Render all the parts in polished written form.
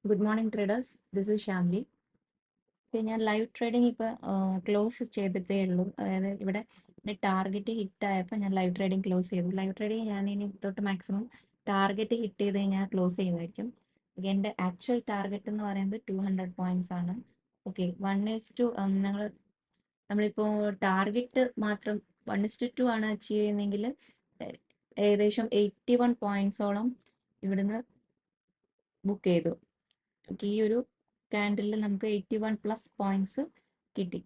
Good morning traders. This is Shyamli. ഞാൻ live trading ഇപ്പോൾ close ചെയ്തിട്ടേ ഉള്ളൂ. അതായത് ഇവിടെ എൻ്റെ ടാർഗറ്റ് ഹിറ്റ് ആയപ്പോൾ ഞാൻ ലൈവ് ട്രേഡിംഗ് ക്ലോസ് ചെയ്തു. ലൈവ് ട്രേഡിംഗ് ഞാൻ ഇനി തൊട്ട് മാക്സിമം ടാർഗറ്റ് ഹിറ്റ് ചെയ്ത് ഞാൻ ക്ലോസ് ചെയ്യുന്നതായിരിക്കും. എൻ്റെ ആക്ച്വൽ ടാർഗറ്റ് എന്ന് പറയുന്നത് 200 പോയിന്റ്സ് ആണ്. ഓക്കെ, 1:2 നമ്മളിപ്പോൾ ടാർഗറ്റ് മാത്രം 1:2 ആണ് അച്ചീവ് ചെയ്യുന്നതെങ്കിൽ ഏകദേശം 81 പോയിന്റ്സോളം ഇവിടുന്ന് ബുക്ക് ചെയ്തു. ഈ ഒരു ക്യാൻഡിലിൽ നമുക്ക് 81+ പോയിന്റ്സ് കിട്ടി.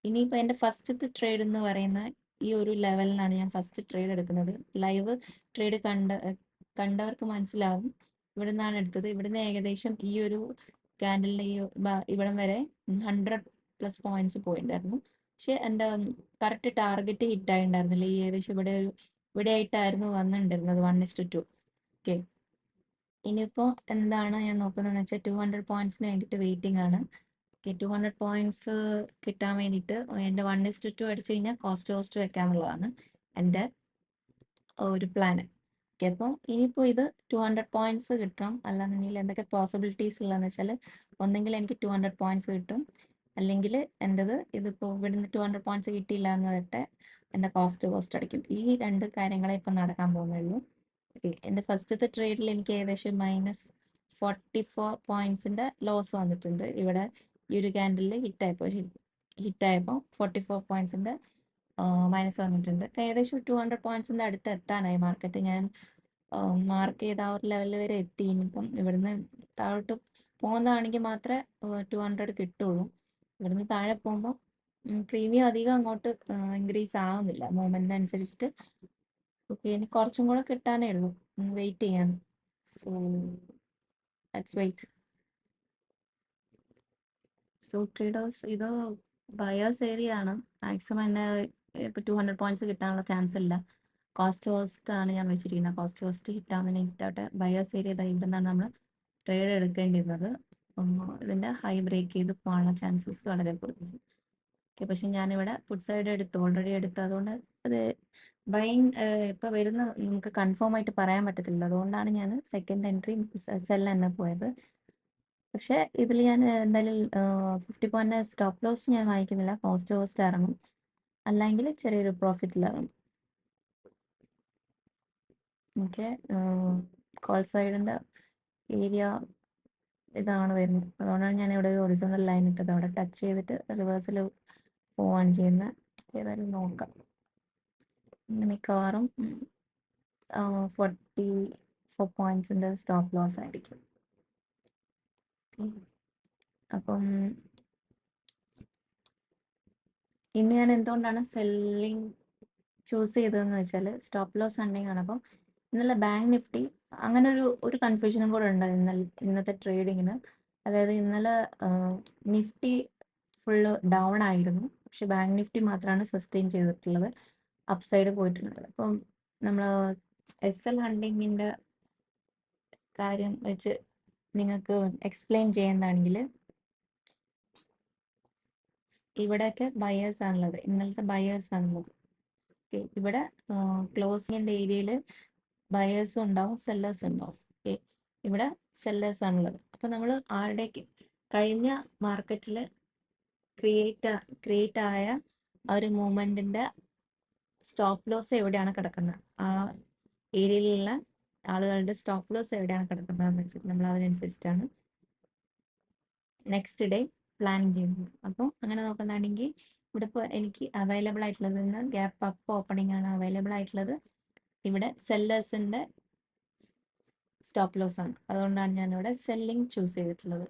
ഇനിയിപ്പോൾ എൻ്റെ ഫസ്റ്റത്തെ ട്രേഡ് എന്ന് പറയുന്ന ഈ ഒരു ലെവലിനാണ് ഞാൻ ഫസ്റ്റ് ട്രേഡ് എടുക്കുന്നത്. ലൈവ് ട്രേഡ് കണ്ടവർക്ക് മനസ്സിലാവും. ഇവിടെ നിന്നാണ് എടുത്തത്. ഇവിടുന്ന് ഏകദേശം ഈ ഒരു ക്യാൻഡലിൻ്റെ ഇവിടം വരെ 100+ പോയിന്റ്സ് പോയിട്ടുണ്ടായിരുന്നു. പക്ഷെ എൻ്റെ കറക്റ്റ് ടാർഗറ്റ് ഹിറ്റ് ആയിട്ടുണ്ടായിരുന്നില്ല. ഈ ഏകദേശം ഇവിടെ ആയിട്ടായിരുന്നു വന്നിട്ടുണ്ടായിരുന്നത് 1:2. ഓക്കെ, ഇനിയിപ്പോൾ എന്താണ് ഞാൻ നോക്കുന്നതെന്ന് വെച്ചാൽ 200 പോയിന്റ്സിന് വേണ്ടിയിട്ട് വെയിറ്റിംഗ് ആണ്. ഓക്കെ, 200 പോയിന്റ്സ് കിട്ടാൻ വേണ്ടിയിട്ട് എൻ്റെ 1:2 അടിച്ചു കഴിഞ്ഞാൽ കോസ്റ്റ് വെക്കാനുള്ളതാണ് എൻ്റെ ഒരു പ്ലാന്. ഓക്കെ, അപ്പോൾ ഇനിയിപ്പോൾ ഇത് 200 പോയിന്റ്സ് കിട്ടണം. അല്ലാന്നുണ്ടെങ്കിൽ എന്തൊക്കെ പോസിബിലിറ്റീസ് ഉള്ളതെന്ന് വെച്ചാൽ ഒന്നെങ്കിൽ എനിക്ക് 200 പോയിന്റ്സ് കിട്ടും, അല്ലെങ്കിൽ എൻ്റെത് ഇതിപ്പോൾ ഇവിടുന്ന് 200 പോയിന്റ്സ് കിട്ടിയില്ല എന്ന് വരട്ടെ, എൻ്റെ കോസ്റ്റ് അടിക്കും. ഈ രണ്ട് കാര്യങ്ങളെ ഇപ്പം നടക്കാൻ പോകുന്നുള്ളൂ. എൻ്റെ ഫസ്റ്റത്തെ ട്രേഡിൽ എനിക്ക് ഏകദേശം -44 പോയിന്റ്സിൻ്റെ ലോസ് വന്നിട്ടുണ്ട്. ഇവിടെ ഈ ഒരു ക്യാൻഡലിൽ ഹിറ്റായപ്പോൾ 44 പോയിന്റ്സിൻ്റെ മൈനസ് വന്നിട്ടുണ്ട്. ഏകദേശം 200 പോയിന്റ്സിൻ്റെ അടുത്ത് എത്താനായി മാർക്കറ്റ്. ഞാൻ മാർക്ക് ചെയ്ത ആ ഒരു ലെവലിൽ വരെ എത്തി. ഇനിയിപ്പം ഇവിടുന്ന് താഴോട്ട് പോകുന്നതാണെങ്കിൽ മാത്രമേ 200 കിട്ടുള്ളൂ. ഇവിടുന്ന് താഴെ പോകുമ്പോൾ പ്രീമിയം അധികം അങ്ങോട്ട് ഇൻക്രീസ് ആവുന്നില്ല മൂവ്മെൻറ്റിനനുസരിച്ചിട്ട്. ഓക്കെ, ഇനി കുറച്ചും കൂടെ കിട്ടാനേ ഉള്ളൂ. വെയിറ്റ് ചെയ്യാണ്. So let's wait. So traders, ഇത് ബയേഴ്സ് ഏരിയ ആണ്. മാക്സിമം എന്നെ ഇപ്പോൾ 200 പോയിന്റ്സ് കിട്ടാനുള്ള ചാൻസ് ഇല്ല. കോസ്റ്റ് ആണ് ഞാൻ വെച്ചിരിക്കുന്നത്. കോസ്റ്റ് ഹിറ്റാവുന്നതിന് ഹിറ്റാവട്ടെ. ബയേഴ്സ് ഏരിയ ഇവിടെ നിന്നാണ് നമ്മൾ ട്രേഡ് എടുക്കേണ്ടിരുന്നത്. ഇതിൻ്റെ ഹൈ ബ്രേക്ക് ചെയ്ത് പോകാനുള്ള ചാൻസസ് വളരെ കൂടുതലാണ്. ഓക്കെ, പക്ഷെ ഞാനിവിടെ ഫുഡ് സൈഡ് ഓൾറെഡി എടുത്തു. അതുകൊണ്ട് അത് ബൈങ് ഇപ്പോൾ വരുന്ന നമുക്ക് കൺഫേം ആയിട്ട് പറയാൻ പറ്റത്തില്ല. അതുകൊണ്ടാണ് ഞാൻ സെക്കൻഡ് എൻട്രി സെൽ തന്നെ പോയത്. പക്ഷെ ഇതിൽ ഞാൻ എന്തായാലും 50 പോയിന്റ് സ്റ്റോപ്പ് ലോസ് ഞാൻ വാങ്ങിക്കുന്നില്ല. കോസ്റ്റ് ഇറങ്ങും, അല്ലെങ്കിൽ ചെറിയൊരു പ്രോഫിറ്റിൽ ഇറങ്ങും. ഓക്കെ, കോൾ സൈഡിൻ്റെ ഏരിയ ഇതാണ് വരുന്നത്. അതുകൊണ്ടാണ് ഞാൻ ഇവിടെ ഒരു ഹൊറിസോണ്ടൽ ലൈൻ ഇട്ടത്. അവിടെ ടച്ച് ചെയ്തിട്ട് റിവേഴ്സിൽ പോവാണ് ചെയ്യുന്നത്. ഏതായാലും നോക്കാം. മിക്കവാറും 44 പോയിന്റ്സിൻ്റെ സ്റ്റോപ്പ് ലോസ് ആയിരിക്കും. അപ്പം ഇന്ന് ഞാൻ എന്തുകൊണ്ടാണ് സെല്ലിങ് ചൂസ് ചെയ്തതെന്ന് വെച്ചാൽ സ്റ്റോപ്പ് ലോസ് ഹണ്ടിങ് ആണ്. അപ്പം ഇന്നലെ ബാങ്ക് നിഫ്റ്റി അങ്ങനെ ഒരു കൺഫ്യൂഷനും കൂടെ ഉണ്ട് ഇന്നത്തെ ട്രേഡിങ്ങിന്. അതായത് ഇന്നലെ നിഫ്റ്റി ഫുള്ള് ഡൗൺ ആയിരുന്നു, പക്ഷെ ബാങ്ക് നിഫ്റ്റി മാത്രമാണ് സസ്റ്റെയിൻ ചെയ്തിട്ടുള്ളത്, അപ്സൈഡ് പോയിട്ടുള്ളത്. അപ്പം നമ്മൾ SL ഹണ്ടിങ്ങിൻ്റെ കാര്യം വെച്ച് നിങ്ങൾക്ക് എക്സ്പ്ലെയിൻ ചെയ്യുന്നതാണെങ്കിൽ, ഇവിടെയൊക്കെ ബയേഴ്സ് ആണുള്ളത്, ഇന്നലത്തെ ബയേഴ്സ് ആണുള്ളത്. ഓക്കെ, ഇവിടെ ക്ലോസിങ്ങിൻ്റെ ഏരിയയിൽ ബയേഴ്സും ഉണ്ടാവും, സെല്ലേഴ്സും ഉണ്ടാവും. ഓക്കെ, ഇവിടെ സെല്ലേഴ്സ് ആണുള്ളത്. അപ്പം നമ്മൾ ആരുടെയൊക്കെ കഴിഞ്ഞ മാർക്കറ്റിൽ ക്രിയേറ്റ് ആയ ആ ഒരു മൂവ്മെൻറ്റിൻ്റെ സ്റ്റോപ്പ് ലോസ് എവിടെയാണ് കിടക്കുന്നത്, ആ ഏരിയയിലുള്ള ആളുകളുടെ സ്റ്റോപ്പ് ലോസ് എവിടെയാണ് കിടക്കുന്നതെന്ന് വെച്ചിട്ട് നമ്മൾ അതിനനുസരിച്ചിട്ടാണ് നെക്സ്റ്റ് ഡേ പ്ലാൻ ചെയ്യുന്നത്. അപ്പോൾ അങ്ങനെ നോക്കുന്നതാണെങ്കിൽ ഇവിടെ ഇപ്പോൾ എനിക്ക് അവൈലബിൾ ആയിട്ടുള്ളത് ഗ്യാപ്പ് അപ്പ് ഓപ്പണിംഗ് ആണ് അവൈലബിൾ ആയിട്ടുള്ളത്. ഇവിടെ സെല്ലേഴ്സിൻ്റെ സ്റ്റോപ്പ് ലോസ് ആണ്. അതുകൊണ്ടാണ് ഞാനിവിടെ സെല്ലിംഗ് ചൂസ് ചെയ്തിട്ടുള്ളത്.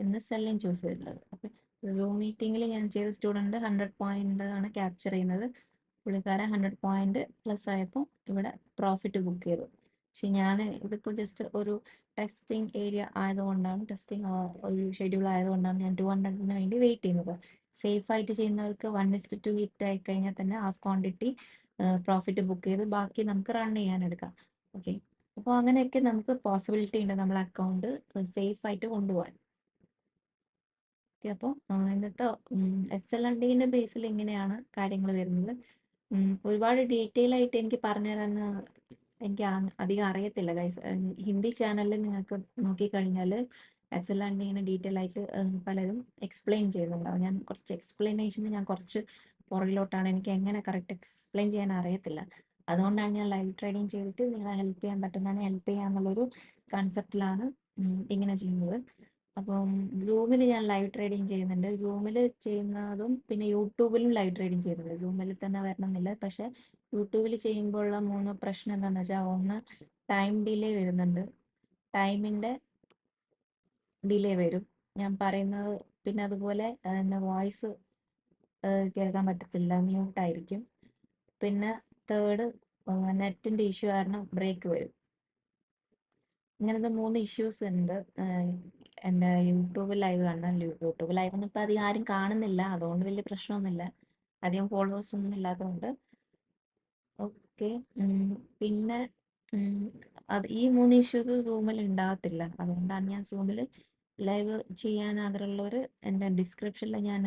ഇന്ന് സെല്ലിംഗ് ചൂസ് ചെയ്തിട്ടുള്ളത്. അപ്പം സൂം മീറ്റിങ്ങിൽ ഞാൻ ചെയ്ത സ്റ്റുഡൻറ്റ് 100 പോയിന്റ് ആണ് ക്യാപ്ചർ ചെയ്യുന്നത്. പുള്ളിക്കാരൻ 100 പോയിന്റ് പ്ലസ് ആയപ്പോൾ ഇവിടെ പ്രോഫിറ്റ് ബുക്ക് ചെയ്തു. പക്ഷെ ഞാൻ ഇതിപ്പോൾ ജസ്റ്റ് ഒരു ടെസ്റ്റിംഗ് ഏരിയ ആയതുകൊണ്ടാണ്, ടെസ്റ്റിംഗ് ഒരു ഷെഡ്യൂൾ ആയതുകൊണ്ടാണ് ഞാൻ 200-ന് വേണ്ടി വെയിറ്റ് ചെയ്യുന്നത്. സേഫ് ആയിട്ട് ചെയ്യുന്നവർക്ക് 1:2 ഹിറ്റ് ആയി കഴിഞ്ഞാൽ തന്നെ ഹാഫ് ക്വാണ്ടിറ്റി പ്രോഫിറ്റ് ബുക്ക് ചെയ്ത് ബാക്കി നമുക്ക് റൺ ചെയ്യാൻ എടുക്കാം. ഓക്കെ, അപ്പോൾ അങ്ങനെയൊക്കെ നമുക്ക് പോസിബിലിറ്റി ഉണ്ട് നമ്മളെ അക്കൗണ്ട് സേഫ് ആയിട്ട് കൊണ്ടുപോകാൻ. ഓക്കെ, അപ്പോൾ ഇന്നത്തെ SL ഹണ്ടിങ്ങിൻ്റെ ബേസിൽ ഇങ്ങനെയാണ് കാര്യങ്ങൾ വരുന്നത്. ഒരുപാട് ഡീറ്റെയിൽ ആയിട്ട് എനിക്ക് പറഞ്ഞു തരാൻ എനിക്ക് അധികം അറിയത്തില്ല ഗൈസ്. ഹിന്ദി ചാനലിൽ നിങ്ങൾക്ക് നോക്കിക്കഴിഞ്ഞാൽ അല്ലാണ്ട് ഇങ്ങനെ ഡീറ്റെയിൽ ആയിട്ട് പലരും എക്സ്പ്ലെയിൻ ചെയ്യുന്നുണ്ടാവും. ഞാൻ കുറച്ച് എക്സ്പ്ലനേഷന് ഞാൻ കുറച്ച് പുറകിലോട്ടാണ്. എനിക്ക് എങ്ങനെ കറക്റ്റ് എക്സ്പ്ലെയിൻ ചെയ്യാൻ അറിയത്തില്ല. അതുകൊണ്ടാണ് ഞാൻ ലൈവ് ട്രേഡിംഗ് ചെയ്തിട്ട് നിങ്ങളെ ഹെൽപ്പ് ചെയ്യാൻ പറ്റുന്നതാണ് ഹെൽപ്പ് ചെയ്യാന്നുള്ളൊരു കൺസെപ്റ്റിലാണ് ഇങ്ങനെ ചെയ്യുന്നത്. അപ്പം സൂമിൽ ഞാൻ ലൈവ് ട്രേഡിംഗ് ചെയ്യുന്നുണ്ട്. സൂമിൽ ചെയ്യുന്നതും പിന്നെ യൂട്യൂബിലും ലൈവ് ട്രേഡിംഗ് ചെയ്യുന്നുണ്ട്. സൂമിൽ തന്നെ വരണമെന്നില്ല. പക്ഷെ യൂട്യൂബിൽ ചെയ്യുമ്പോഴുള്ള 3 പ്രശ്നം എന്താണെന്ന് വെച്ചാൽ, ഒന്ന് ടൈം ഡിലേ വരുന്നുണ്ട്. ടൈമിൻ്റെ ഡിലേ വരും ഞാൻ പറയുന്നത്. പിന്നെ അതുപോലെ എൻ്റെ വോയിസ് കേൾക്കാൻ പറ്റത്തില്ല, മ്യൂട്ടായിരിക്കും. പിന്നെ തേർഡ്, നെറ്റിൻ്റെ ഇഷ്യൂ കാരണം ബ്രേക്ക് വരും. ഇങ്ങനത്തെ 3 ഇഷ്യൂസ് ഉണ്ട് എൻ്റെ യൂട്യൂബ് ലൈവ് കാണുന്ന. യൂട്യൂബ് ലൈവ് ഒന്നും ഇപ്പം അധികം ആരും കാണുന്നില്ല, അതുകൊണ്ട് വലിയ പ്രശ്നമൊന്നുമില്ല. അധികം ഫോളോവേഴ്സ് ഒന്നും ഇല്ലാത്തതുകൊണ്ട്. ഓക്കെ. പിന്നെ അത് ഈ 3 ഇഷ്യൂസ് സൂമിൽ ഉണ്ടാകത്തില്ല. അതുകൊണ്ടാണ് ഞാൻ സൂമിൽ ലൈവ് ചെയ്യാൻ ആഗ്രഹമുള്ളവർ എൻ്റെ ഡിസ്ക്രിപ്ഷനിൽ ഞാൻ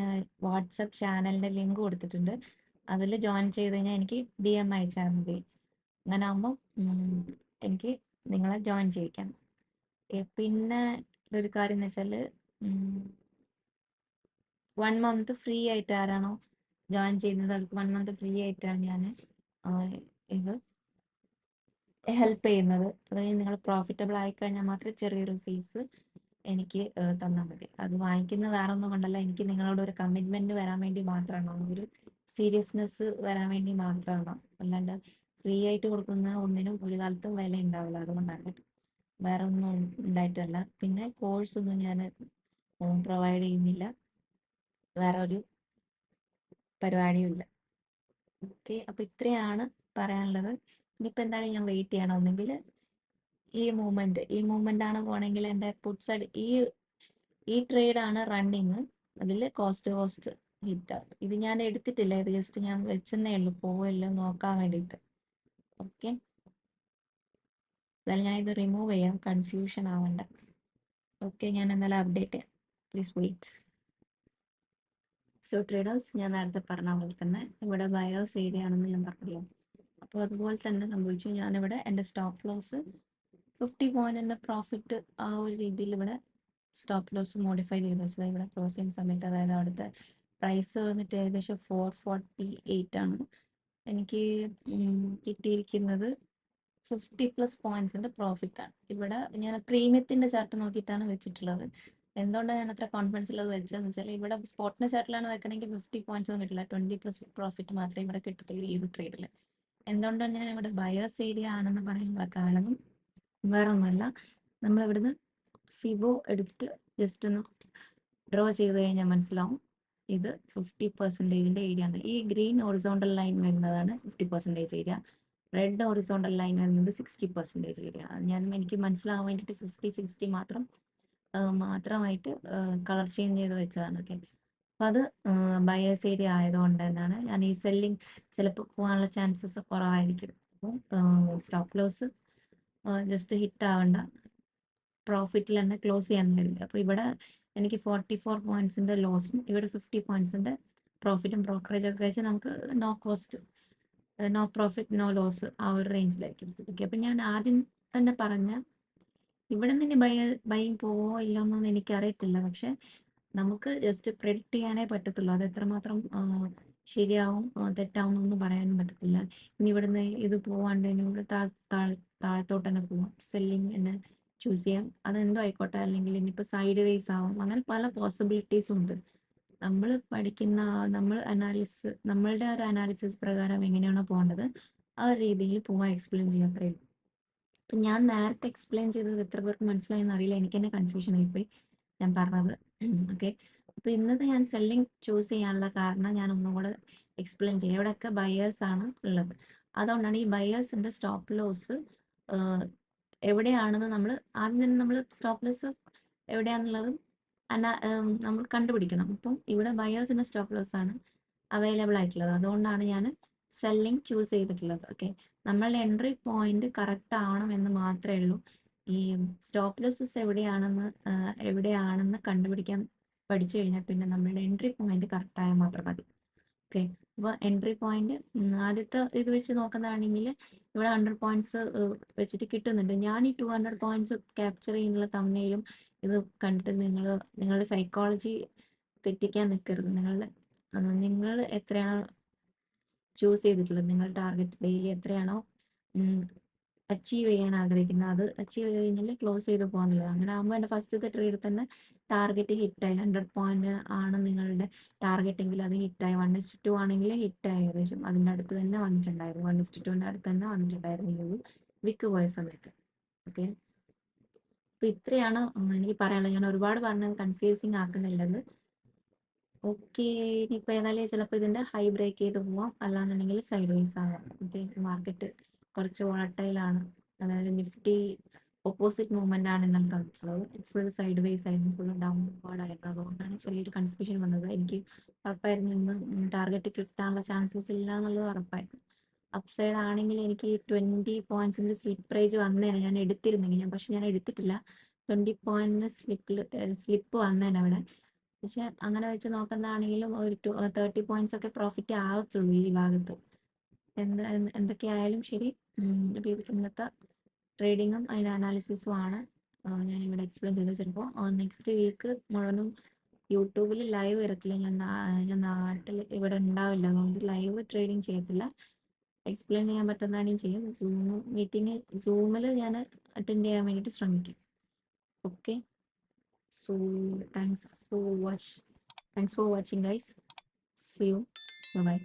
വാട്സപ്പ് ചാനലിൻ്റെ ലിങ്ക് കൊടുത്തിട്ടുണ്ട്. അതിൽ ജോയിൻ ചെയ്ത് കഴിഞ്ഞാൽ എനിക്ക് DM അയച്ചാൽ മതി. അങ്ങനെ ആകുമ്പോൾ എനിക്ക് നിങ്ങളെ ജോയിൻ ചെയ്യിക്കാം. പിന്നെ ഒരു കാര്യം എന്ന് വെച്ചാൽ 1 മന്ത് ഫ്രീ ആയിട്ട് ആരാണോ ജോയിൻ ചെയ്യുന്നത് അവർക്ക് 1 മന്ത് ഫ്രീ ആയിട്ടാണ് ഞാൻ ഇത് ഹെൽപ്പ് ചെയ്യുന്നത്. അത് കഴിഞ്ഞ് നിങ്ങൾ പ്രോഫിറ്റബിൾ ആയിക്കഴിഞ്ഞാൽ മാത്രമേ ചെറിയൊരു ഫീസ് എനിക്ക് തന്നാൽ മതി. അത് വാങ്ങിക്കുന്ന വേറെ ഒന്നും കൊണ്ടല്ല, എനിക്ക് നിങ്ങളോട് ഒരു കമ്മിറ്റ്മെൻറ്റ് വരാൻ വേണ്ടി മാത്രമാണ്, ഒരു സീരിയസ്നെസ് വരാൻ വേണ്ടി മാത്രമാണ്. അല്ലാണ്ട് ഫ്രീ ആയിട്ട് കൊടുക്കുന്ന ഒന്നിനും ഒരു കാലത്തും വില ഉണ്ടാവില്ല. അതുകൊണ്ടാണ്, വേറെ ഒന്നും ഉണ്ടായിട്ടല്ല. പിന്നെ കോഴ്സ് ഒന്നും ഞാൻ പ്രൊവൈഡ് ചെയ്യുന്നില്ല, വേറെ ഒരു പരിപാടിയും ഇല്ല. ഓക്കെ, അപ്പോൾ ഇത്രയാണ് പറയാനുള്ളത്. ഇനിയിപ്പോൾ എന്തായാലും ഞാൻ വെയിറ്റ് ചെയ്യണം. ഒന്നെങ്കിൽ ഈ മൂവ്മെന്റ് ആണ് പോണെങ്കിൽ എൻ്റെ പുട്ട് സൈഡ് ഈ ട്രേഡ് ആണ് റണ്ണിങ്. അതിൽ കോസ്റ്റ് ഹിറ്റ്. ഇത് ഞാൻ എടുത്തിട്ടില്ല, ഇത് ജസ്റ്റ് ഞാൻ വെച്ചെന്നേ ഉള്ളൂ, പോവല്ലോ നോക്കാൻ വേണ്ടിയിട്ട്. ഓക്കെ, എന്തായാലും ഞാൻ ഇത് റിമൂവ് ചെയ്യാം, കൺഫ്യൂഷൻ ആവണ്ട. ഓക്കെ, ഞാൻ എന്നാലും അപ്ഡേറ്റ് ചെയ്യാം, പ്ലീസ് വെയിറ്റ്. സോ ട്രേഡേഴ്സ്, ഞാൻ നേരത്തെ പറഞ്ഞ പോലെ തന്നെ ഇവിടെ ബയേഴ്സ് ഏരിയ ആണെന്ന് ഞാൻ പറഞ്ഞല്ലോ. അപ്പോൾ അതുപോലെ തന്നെ സംഭവിച്ചു. ഞാനിവിടെ എൻ്റെ സ്റ്റോപ്പ് ലോസ് 50 പോയിന്റിൻ്റെ പ്രോഫിറ്റ് ആ ഒരു രീതിയിൽ ഇവിടെ സ്റ്റോപ്പ് ലോസ് മോഡിഫൈ ചെയ്ത് വെച്ചത് ഇവിടെ ക്ലോസ് ചെയ്യുന്ന സമയത്ത്. അതായത് അവിടുത്തെ പ്രൈസ് വന്നിട്ട് ഏകദേശം 448 ആണ്. എനിക്ക് കിട്ടിയിരിക്കുന്നത് 50+ പോയിന്റ്സിൻ്റെ പ്രോഫിറ്റാണ്. ഇവിടെ ഞാൻ പ്രീമിയത്തിൻ്റെ ചാർട്ട് നോക്കിയിട്ടാണ് വെച്ചിട്ടുള്ളത്. എന്തുകൊണ്ടാണ് ഞാൻ അത്ര കോൺഫിഡൻസിൽ അത് വെച്ചതെന്ന് വെച്ചാൽ, ഇവിടെ സ്പോട്ടിൻ്റെ ചാർട്ടിലാണ് വെക്കണമെങ്കിൽ 50 പോയിന്റ്സ് ഒന്നും കിട്ടില്ല, 20+ പ്രോഫിറ്റ് മാത്രമേ ഇവിടെ കിട്ടത്തുള്ളൂ ഈ ഒരു ട്രേഡിൽ. എന്തുകൊണ്ടാണ് ഞാൻ ഇവിടെ ബയേഴ്സ് ഏരിയ ആണെന്ന് പറയാനുള്ള കാരണം വേറെ ഒന്നുമല്ല, നമ്മളിവിടുന്ന് ഫിബോ എടുത്ത് ജസ്റ്റ് ഒന്ന് ഡ്രോ ചെയ്ത് കഴിഞ്ഞാൽ മനസ്സിലാവും ഇത് 50% ഏരിയ ആണ്. ഈ ഗ്രീൻ ഹൊറിസോണ്ടൽ ലൈൻ വരുന്നതാണ് 50% ഏരിയ, റെഡ് ഹൊറിസോണ്ടൽ ലൈൻ വരുന്നത് 60% ഏരിയ ആണ്. എനിക്ക് മനസ്സിലാവാൻ വേണ്ടിയിട്ട് 50-60 മാത്രമായിട്ട് കളർ ചേഞ്ച് ചെയ്ത് വെച്ചതാണ്. ഓക്കെ, അപ്പം അത് ബയേഴ്സ് ഏരിയ ആയതുകൊണ്ട് തന്നെയാണ് ഞാൻ ഈ സെല്ലിങ് ചിലപ്പോൾ പോകാനുള്ള ചാൻസസ് കുറവായിരിക്കും. അപ്പോൾ സ്റ്റോപ്പ് ലോസ് ജസ്റ്റ് ഹിറ്റ് ആവണ്ട, പ്രോഫിറ്റിൽ തന്നെ ക്ലോസ് ചെയ്യാൻ കഴിയില്ല. അപ്പോൾ ഇവിടെ എനിക്ക് 44 പോയിന്റ്സിൻ്റെ ലോസും ഇവിടെ 50 പോയിന്റ്സിൻ്റെ പ്രോഫിറ്റും ബ്രോക്കറേജ് ഒക്കെ വെച്ച് നമുക്ക് നോ പ്രോഫിറ്റ് നോ ലോസ് ആ ഒരു റേഞ്ചിലായിരിക്കും. ഓക്കെ, അപ്പം ഞാൻ ആദ്യം തന്നെ പറഞ്ഞ ഇവിടെ നിന്ന് ബൈയിങ് പോവോ ഇല്ലോ എന്നൊന്നും എനിക്കറിയത്തില്ല. പക്ഷെ നമുക്ക് ജസ്റ്റ് പ്രെഡിക്റ്റ് ചെയ്യാനേ പറ്റത്തുള്ളൂ. അത് എത്രമാത്രം ശരിയാവും തെറ്റാവും എന്നൊന്നും പറയാനും പറ്റത്തില്ല. ഇനി ഇവിടുന്ന് ഇത് പോവാണ്ട് ഇനി ഇവിടെ താഴത്തോട്ട് തന്നെ പോവാം, സെല്ലിങ് തന്നെ ചൂസ് ചെയ്യാം, അതെന്തോ ആയിക്കോട്ടെ. അല്ലെങ്കിൽ ഇനിയിപ്പോൾ സൈഡ് വേസ് ആവും, അങ്ങനെ പല പോസിബിലിറ്റീസും ഉണ്ട്. നമ്മൾ പഠിക്കുന്ന നമ്മളുടെ ഒരു അനാലിസിസ് പ്രകാരം എങ്ങനെയാണോ പോകേണ്ടത് ആ ഒരു രീതിയിൽ പോവാൻ എക്സ്പ്ലെയിൻ ചെയ്യാൻ അത്രയേ ഉള്ളൂ. അപ്പം ഞാൻ നേരത്തെ എക്സ്പ്ലെയിൻ ചെയ്തത് എത്ര പേർക്ക് മനസ്സിലായെന്ന് അറിയില്ല, എനിക്ക് തന്നെ കൺഫ്യൂഷൻ ആയിപ്പോയി ഞാൻ പറഞ്ഞത്. ഓക്കെ, അപ്പോൾ ഇന്നത്തെ ഞാൻ സെല്ലിങ് ചൂസ് ചെയ്യാനുള്ള കാരണം ഞാൻ ഒന്നും കൂടെ എക്സ്പ്ലെയിൻ ചെയ്യാം. ഇവിടെയൊക്കെ ബയേഴ്സ് ആണ് ഉള്ളത്. അതുകൊണ്ടാണ് ഈ ബയേഴ്സിൻ്റെ സ്റ്റോപ്പ് ലോസ് എവിടെയാണെന്ന് ആദ്യം തന്നെ നമ്മൾ സ്റ്റോപ്പ് ലോസ് എവിടെയാണെന്നുള്ളതും നമ്മൾ കണ്ടുപിടിക്കണം. അപ്പം ഇവിടെ ബയേഴ്സിൻ്റെ സ്റ്റോപ്പ് ലോസ് ആണ് അവൈലബിൾ ആയിട്ടുള്ളത്. അതുകൊണ്ടാണ് ഞാൻ സെല്ലിങ് ചൂസ് ചെയ്തിട്ടുള്ളത്. ഓക്കെ, നമ്മളുടെ എൻട്രി പോയിന്റ് കറക്റ്റ് ആവണം എന്ന് മാത്രമേ ഉള്ളൂ. ഈ സ്റ്റോപ്പ് ലോസസ് എവിടെയാണെന്ന് കണ്ടുപിടിക്കാൻ പഠിച്ചു കഴിഞ്ഞാൽ പിന്നെ നമ്മളുടെ എൻട്രി പോയിന്റ് കറക്റ്റ് ആയാൽ മാത്രം മതി. ഓക്കെ, അപ്പോൾ എൻട്രി പോയിന്റ് ആദ്യത്തെ ഇത് വെച്ച് നോക്കുന്നതാണെങ്കിൽ ഇവിടെ 100 പോയിന്റ്സ് വെച്ചിട്ട് കിട്ടുന്നുണ്ട്. ഞാൻ ഈ 200 പോയിന്റ്സ് ക്യാപ്ചർ ചെയ്യുന്നുള്ള തവണയിലും ഇത് കണ്ടിട്ട് നിങ്ങളുടെ സൈക്കോളജി തെറ്റിക്കാൻ നിൽക്കരുത്. നിങ്ങൾ എത്രയാണോ ചൂസ് ചെയ്തിട്ടുള്ളത്, നിങ്ങൾ ടാർഗറ്റ് ഡെയിലി എത്രയാണോ അച്ചീവ് ചെയ്യാൻ ആഗ്രഹിക്കുന്നത്, അത് അച്ചീവ് ചെയ്ത് കഴിഞ്ഞാൽ ക്ലോസ് ചെയ്ത് പോകാനുള്ളത്. അങ്ങനെ ആകുമ്പോൾ എൻ്റെ ഫസ്റ്റത്തെ ട്രേഡിൽ തന്നെ ടാർഗറ്റ് ഹിറ്റായി. 100 പോയിന്റ് ആണ് നിങ്ങളുടെ ടാർഗറ്റ് എങ്കിൽ അത് ഹിറ്റായി. 1:2 ആണെങ്കിൽ ഹിറ്റായി. ഏകദേശം അതിൻ്റെ അടുത്ത് തന്നെ വന്നിട്ടുണ്ടായിരുന്നു. 1:2ൻ്റെ അടുത്ത് തന്നെ വന്നിട്ടുണ്ടായിരുന്നു ഈ ഒരു വിക്ക് പോയ സമയത്ത്. ഓക്കെ, അപ്പോൾ ഇത്രയാണ് എനിക്ക് പറയാനുള്ളത്. ഞാൻ ഒരുപാട് പറഞ്ഞത് കൺഫ്യൂസിങ് ആക്കുന്നില്ലത്. ഓക്കെ, ഇനിയിപ്പോൾ ഏതായാലും ചിലപ്പോൾ ഇതിൻ്റെ ഹൈ ബ്രേക്ക് ചെയ്ത് പോവാം, അല്ലാന്നുണ്ടെങ്കിൽ സൈഡ് വൈസ് ആവാം. ഓക്കെ, മാർക്കറ്റ് കുറച്ച് വോളട്ടൈലാണ്. അതായത് നിഫ്റ്റി ഓപ്പോസിറ്റ് മൂവ്മെൻ്റ് ആണ് ഇന്നലെ തന്നിട്ടുള്ളത്. ഫുൾ സൈഡ് വൈസ് ആയിരുന്നു, ഫുൾ ഡൗൺ ആയിരുന്നു. അതുകൊണ്ടാണ് ചെറിയൊരു കൺഫ്യൂഷൻ വന്നത്. എനിക്ക് ഉറപ്പായിരുന്നു ഇന്ന് ടാർഗറ്റ് കിട്ടാനുള്ള ചാൻസസ് ഇല്ല എന്നുള്ളത് ഉറപ്പായിരുന്നു. അപ്സൈഡ് ആണെങ്കിൽ എനിക്ക് 20 പോയിന്റ്സിൻ്റെ സ്ലിപ്പ് റേഞ്ച് വന്നേനെ ഞാൻ എടുത്തിരുന്നെങ്കിൽ, പക്ഷെ ഞാൻ എടുത്തിട്ടില്ല. 20 പോയിന്റിന് സ്ലിപ്പ് വന്നേനെ അവിടെ. പക്ഷെ അങ്ങനെ വെച്ച് നോക്കുന്നതാണെങ്കിലും ഒരു 30 പോയിന്റ്സ് ഒക്കെ പ്രോഫിറ്റ് ആവത്തുള്ളൂ ഈ ഭാഗത്ത്. എന്തൊക്കെയായാലും ശരി, ഇന്നത്തെ ട്രേഡിങ്ങും അതിൻ്റെ അനാലിസിസും ആണ് ഞാനിവിടെ എക്സ്പ്ലെയിൻ ചെയ്തത്. ചിലപ്പോൾ നെക്സ്റ്റ് വീക്ക് മുഴുവനും യൂട്യൂബിൽ ലൈവ് വരത്തില്ല. ഞാൻ നാട്ടിൽ ഇവിടെ ഉണ്ടാവില്ല, അതുകൊണ്ട് ലൈവ് ട്രേഡിങ് ചെയ്യത്തില്ല. എക്സ്പ്ലെയിൻ ചെയ്യാൻ പറ്റുന്നതാണെങ്കിൽ ചെയ്യും. സൂമിൽ ഞാൻ അറ്റൻഡ് ചെയ്യാൻ വേണ്ടിയിട്ട് ശ്രമിക്കും. Okay, so thanks for watching guys. See you. Bye bye.